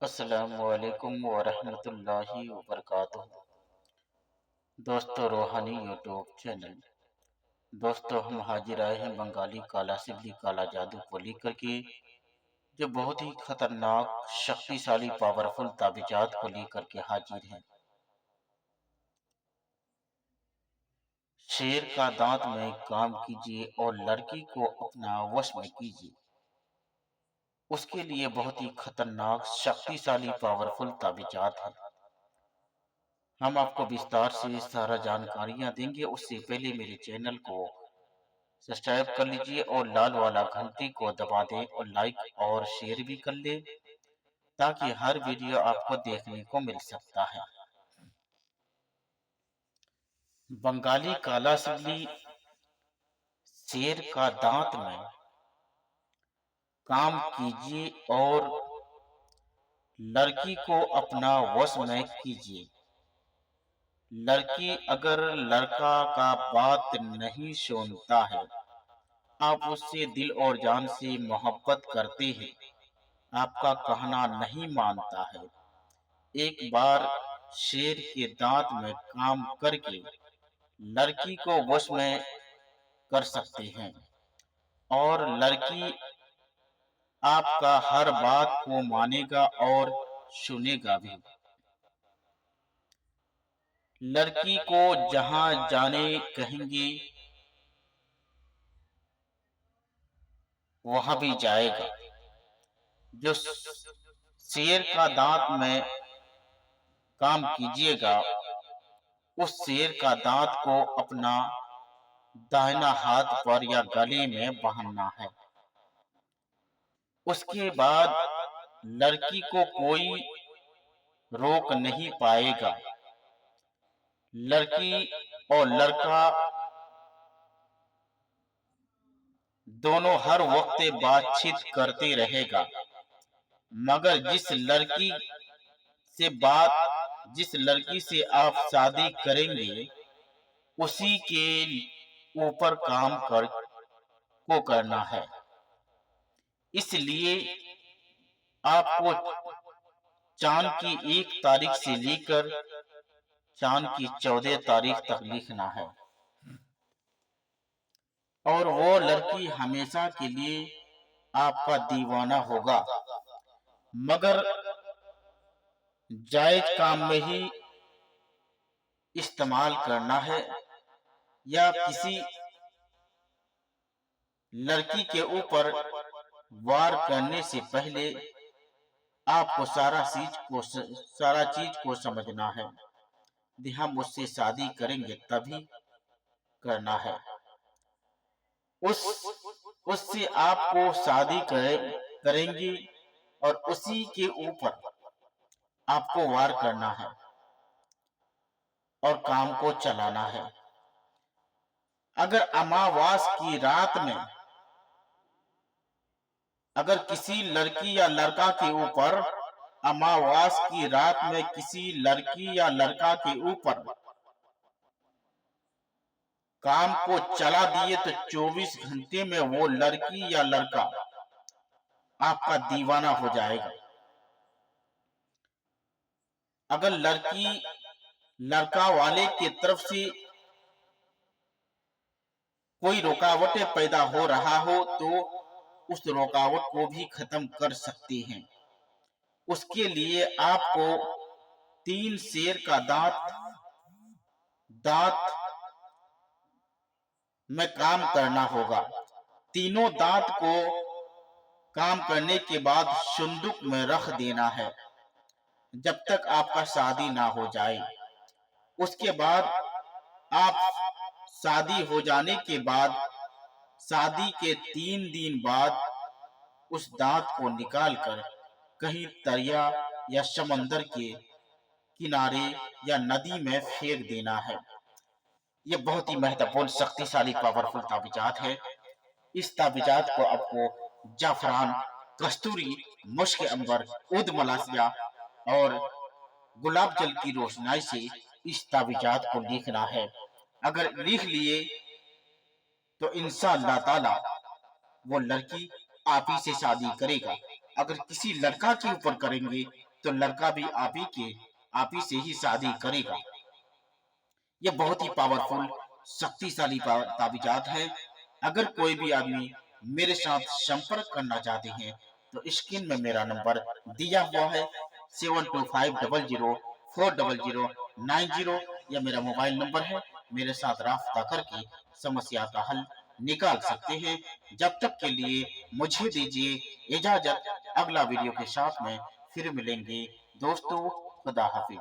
अस्सलामुअलैकुम वरहमतुल्लाहि वबरकातुहू। दोस्तों, रूहानी यूट्यूब चैनल। दोस्तों, हम हाजिर आए हैं बंगाली काला सिल्ली काला जादू को लेकर के, जो बहुत ही खतरनाक शक्तिशाली पावरफुल ताबिजात को लेकर के हाजिर हैं। शेर का दांत में काम कीजिए और लड़की को अपना वश में कीजिए। उसके लिए बहुत ही खतरनाक शक्तिशाली पावरफुल ताबिजात है। हम आपको विस्तार से सारा जानकारियां देंगे। उससे पहले मेरे चैनल को सब्सक्राइब कर लीजिए और लाल वाला घंटी को दबा दें और लाइक और शेयर भी कर लें, ताकि हर वीडियो आपको देखने को मिल सकता है। बंगाली काला सिल्ली शेर का दांत में काम कीजिए और लड़की को अपना वश में कीजिए। लड़की अगर लड़का का बात नहीं सुनता है, आप उससे दिल और जान से मोहब्बत करते हैं, आपका कहना नहीं मानता है, एक बार शेर के दांत में काम करके लड़की को वश में कर सकते हैं और लड़की आपका हर बात को मानेगा और सुनेगा भी। लड़की को जहां जाने कहेंगे वहां भी जाएगा। जो शेर का दांत में काम कीजिएगा, उस शेर का दांत को अपना दाहिना हाथ पर या गले में बांधना है। उसके बाद लड़की को कोई रोक नहीं पाएगा। लड़की और लड़का दोनों हर वक्त बातचीत करते रहेगा, मगर जिस लड़की से आप शादी करेंगे, उसी के ऊपर काम को करना है। इसलिए आपको चांद की 1 तारीख से लेकर चांद की 14 तारीख तक लिखना है और वो लड़की हमेशा के लिए आपका दीवाना होगा, मगर जायज काम में ही इस्तेमाल करना है या किसी लड़की के ऊपर वार करने से पहले आपको सारा चीज को समझना है। हम उससे शादी करेंगे तभी करना है। उससे आपको शादी करेंगे और उसी के ऊपर आपको वार करना है और काम को चलाना है। अगर अमावास की रात में अगर किसी लड़की या लड़का के ऊपर अमावास की रात में किसी लड़की या लड़का के ऊपर काम को चला दिए तो 24 घंटे में वो लड़की या लड़का आपका दीवाना हो जाएगा। अगर लड़की लड़का वाले की तरफ से कोई रुकावटें पैदा हो रहा हो तो उस रुकावट को भी खत्म कर सकते हैं। उसके लिए आपको 3 शेर का दांत में काम करना होगा। तीनों दांत को काम करने के बाद संदूक में रख देना है जब तक आपका शादी ना हो जाए। उसके बाद आप शादी हो जाने के बाद शादी के 3 दिन बाद उस दांत को निकालकर कहीं दरिया या समंदर के किनारे या नदी में फेंक देना है। यह बहुत ही महत्वपूर्ण शक्तिशाली पावरफुल ताबिजात है। इस ताबिजात को आपको जाफरान, कस्तूरी, मुश्क अंबर, उद मलासिया और गुलाब जल की रोशनाई से इस ताबिजात को लिखना है। अगर लिख लिए तो इंशाअल्लाह ताला वो लड़की आप ही से शादी करेगा। अगर किसी लड़का के ऊपर करेंगे तो लड़का भी आप ही से ही शादी करेगा। ये बहुत ही पावरफुल, शक्तिशाली ताबीजात है। अगर कोई भी आदमी मेरे साथ संपर्क करना चाहते हैं तो स्क्रीन में मेरा नंबर दिया हुआ है 7250040090। यह मेरा मोबाइल नंबर है। मेरे साथ राब्ता करके समस्या का हल निकाल सकते हैं। जब तक के लिए मुझे दीजिए इजाजत। अगला वीडियो के साथ में फिर मिलेंगे दोस्तों। खुदा हाफिज।